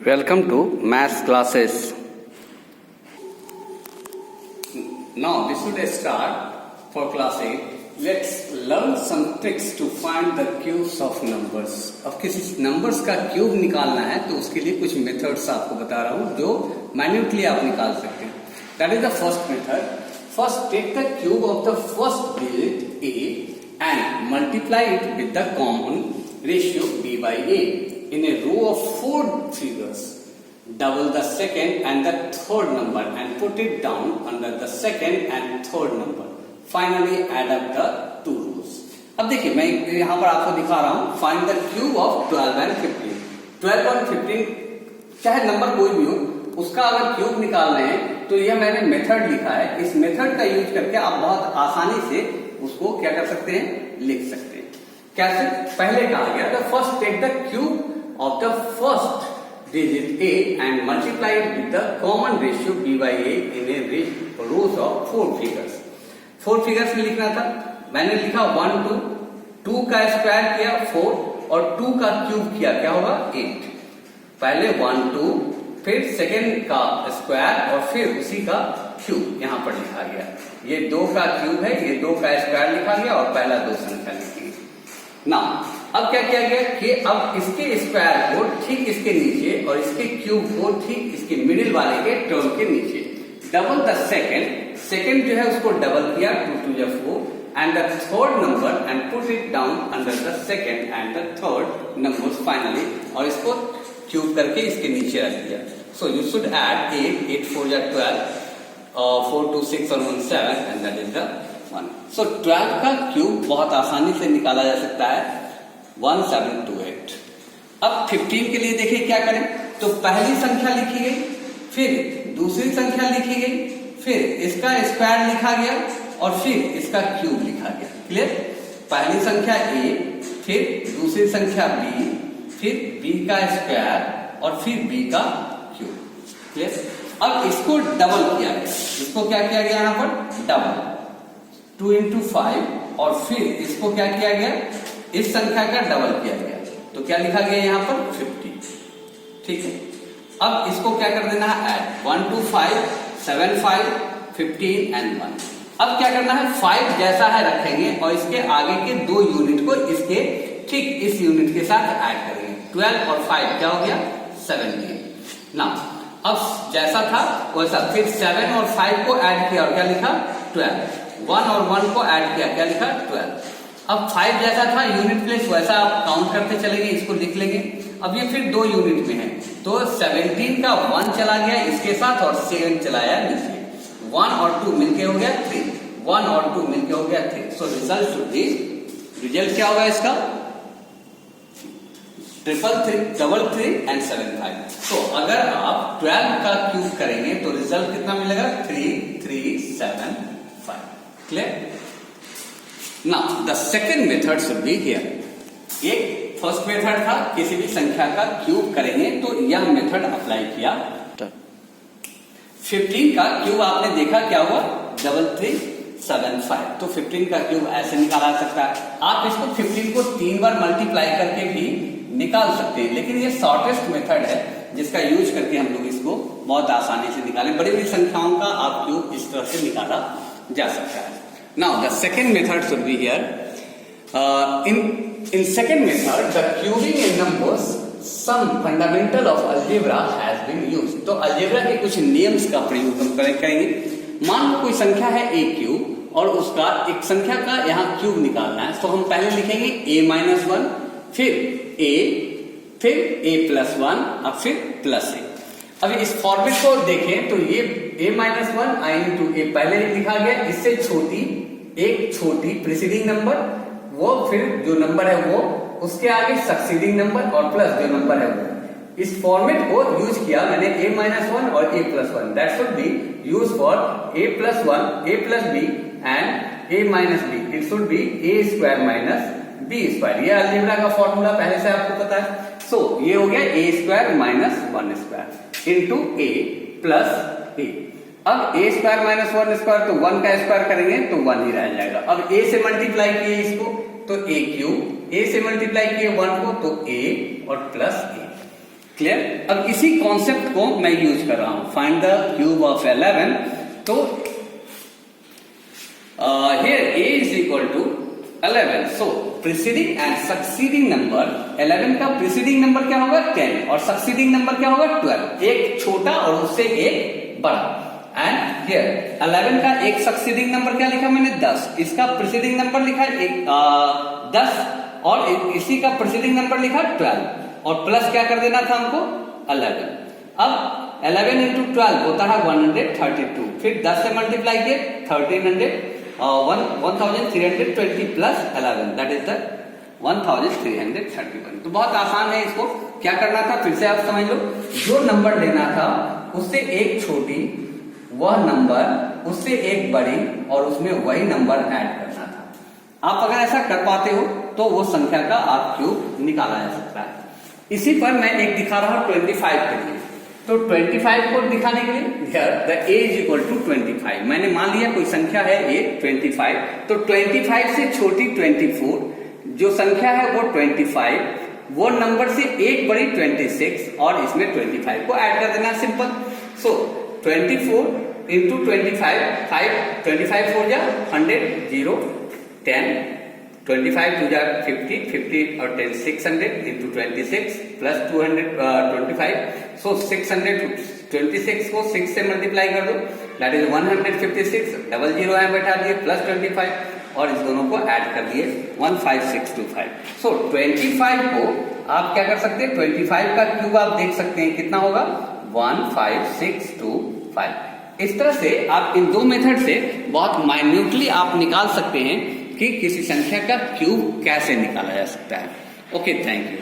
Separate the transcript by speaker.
Speaker 1: Welcome to maths classes. Now this should start for class 8. Let's learn some tricks to find the cubes of numbers. अब किसी numbers का cube निकालना है तो उसके लिए कुछ मेथड्स आपको बता रहा हूँ जो मैन्युअली आप निकाल सकते हैं. That is the first method. First take the cube of the first digit a and multiply it with the common ratio b by a. In a row of 4 figures, double the second and the third number and put it down under the second and third number. Finally add up the two rows. अब देखिए मैं यहाँ पर आपको दिखा रहा हूँ find the cube of 12 and 15. 12 और 15 चाहे नंबर कोई भी हो उसका अगर क्यूब निकाल रहे हैं तो यह मैंने मेथड लिखा है. इस मेथड का यूज करके आप बहुत आसानी से उसको क्या कर सकते हैं, लिख सकते हैं. कैसे? पहले कहा गया the first take the cube of the first digit a and multiply it with the common ratio b by a in a rows of 4 figures. 4 figures में लिखना था. मैंने लिखा 1 2 2 का स्क्वायर किया 4 और 2 का क्यूब किया क्या होगा 8. पहले 1 2 फिर सेकेंड का स्क्वायर और फिर उसी का क्यूब यहां पर लिखा गया. ये 2 का क्यूब है, ये 2 का स्क्वायर लिखा गया और पहला 2 संख्या लिखी गई. ना अब क्या किया गया कि अब इसके स्क्वायर को ठीक इसके नीचे और इसके क्यूब को ठीक इसके मिडिल वाले के टर्म के नीचे डबल द सेकेंड जो है उसको डबल किया 2 2 या 4 and the third number and put it down under the second and the third numbers finally और इसको क्यूब करके इसके नीचे रख दिया. सो यू शुड ऐड 8 4 या 12 4 2 6 और 1 7 एंड दैट इज द 1. सो 12 का क्यूब बहुत आसानी से निकाला जा सकता है 1728. अब 15 के लिए देखिए क्या करें. तो पहली संख्या लिखी गई, फिर दूसरी संख्या लिखी गई, फिर इसका स्क्वायर लिखा गया और फिर इसका क्यूब लिखा गया. क्लियर? पहली संख्या a, फिर दूसरी संख्या b, फिर b का स्क्वायर और फिर b का क्यूब. क्लियर? अब इसको डबल किया गया. इसको क्या किया गया यहां पर डबल 2 into 5 और फिर इसको क्या किया गया, इस संख्या का डबल किया गया तो क्या लिखा गया यहां पर 50. ठीक है. अब इसको क्या कर देना है ऐड 1 2 5 7 5 15 एंड 1. अब क्या करना है 5 जैसा है रखेंगे और इसके आगे के 2 यूनिट को इसके ठीक इस यूनिट के साथ ऐड करेंगे. 12 और 5 क्या हो गया 17. ना अब जैसा था वैसा फिर 7 और 5 को ऐड किया और क्या लिखा 12. 1 और 1 को ऐड किया क्या लिखा 12. अब 5 जैसा था यूनिट प्लेस वैसा आप काउंट करते चलेंगे, इसको लिख लेंगे. अब ये फिर 2 यूनिट में है तो 17 का 1 चला गया इसके साथ और 7 चलाया नीचे. 1 और 2 मिलके हो गया 3. 1 और 2 मिलके हो गया 3. So result should be, result क्या होगा इसका 333 एंड 75. तो अगर आप 12 का क्यूब करेंगे तो रिजल्ट कितना मिलेगा 3375. Clear? Now the second method should be here. एक फर्स्ट मेथड था किसी भी संख्या का क्यूब करेंगे तो यह मेथड अप्लाई किया. 15 का क्यूब आपने देखा क्या हुआ 3375. तो 15 का क्यूब ऐसे निकाला जा सकता है. आप इसको 15 को 3 बार मल्टीप्लाई करके भी निकाल सकते हैं, लेकिन ये शॉर्टेस्ट मेथड है जिसका यूज करके हम लोग इसको बहुत आसानी से निकालें. बड़ी बड़ी संख्याओं का आप क्यूब इस तरह से निकाला जा सकता है. Now the second method should be here. In second method, the cubing in numbers, some fundamental of algebra has been used. तो algebra के कुछ नियम्स का प्रयोग हम करेंगे. मान लो कोई संख्या है a क्यूब और उसका एक संख्या का यहाँ क्यूब निकालना है. तो हम पहले लिखेंगे a-1, फिर a, फिर a+1 और फिर +a. अभी इस फॉर्मेट को देखें तो ये a-1 i into a पहले ही लिखा गया. इससे छोटी एक छोटी प्रीसीडिंग नंबर वो फिर जो नंबर है वो उसके आगे सक्सीडिंग नंबर और प्लस जो नंबर है वो. इस फॉर्मेट को यूज किया मैंने a-1 और a+1. That should be use for a+1 a+b and a-b. It should be a² - b². ये अलजेब्रा का फॉर्मूला पहले से आपको पता है. सो ये हो गया a² - 1² into a plus a. अब a² - 1² तो 1 का स्क्वायर करेंगे तो 1 ही रह जाएगा. अब a से मल्टीप्लाई किए इसको तो a क्यूब, a से मल्टीप्लाई किए 1 को तो a और प्लस a. क्लियर? अब इसी कॉन्सेप्ट को मैं यूज कर रहा हूं, फाइंड द क्यूब ऑफ 11। तो here a is equal to 11, so preceding and succeeding number, 11 का preceding नंबर क्या होगा 10 और succeeding नंबर क्या होगा 12, एक छोटा और उससे एक बड़ा। एंड हियर 11 का एक succeeding नंबर क्या लिखा मैंने 10, इसका preceding नंबर लिखा एक 10 और इसी का preceding नंबर लिखा 12 और प्लस क्या कर देना था हमको 11। अब 11 into 12 होता है 132, फिर 10 से मल्टीप्लाई किए 1300 1320 प्लस 11 दैट इज द 1331। तो बहुत आसान है, इसको क्या करना था फिर से आप समझ लो। जो नंबर लेना था उससे एक छोटी, वह नंबर उससे एक बड़ी और उसमें वही नंबर ऐड करना था। आप अगर ऐसा कर पाते हो तो वो संख्या का आप क्यूब निकाला जा सकता है। इसी पर मैं एक दिखा रहा हूं 25 के लिए। तो 25 को दिखाने के लिए the a is equal to 25, मैंने मान लिया कोई संख्या है a 25, तो 25 से छोटी 24, जो संख्या है वो 25, वो नंबर से एक बड़ी 26 और इसमें 25 को ऐड कर देना, सिंपल। सो 24 इंटू 25, 25 4 जा 100, 0 10, 25 2 जा 50, 50 और 10 600 इंटू 26 प्लस 225, सो 626 को 6 से मल्टीप्लाई कर दो, दैट इज 156, डबल जीरो है बैठा दिए प्लस 25 और इस दोनों को ऐड कर दिए 15625। सो 25 को आप क्या कर सकते हैं, 25 का क्यूब आप देख सकते हैं कितना होगा 15625। इस तरह से आप इन दो मेथड से बहुत माइन्यूटली आप निकाल सकते हैं कि किसी संख्या का क्यूब कैसे निकाला जा सकता है। Okay, thank you.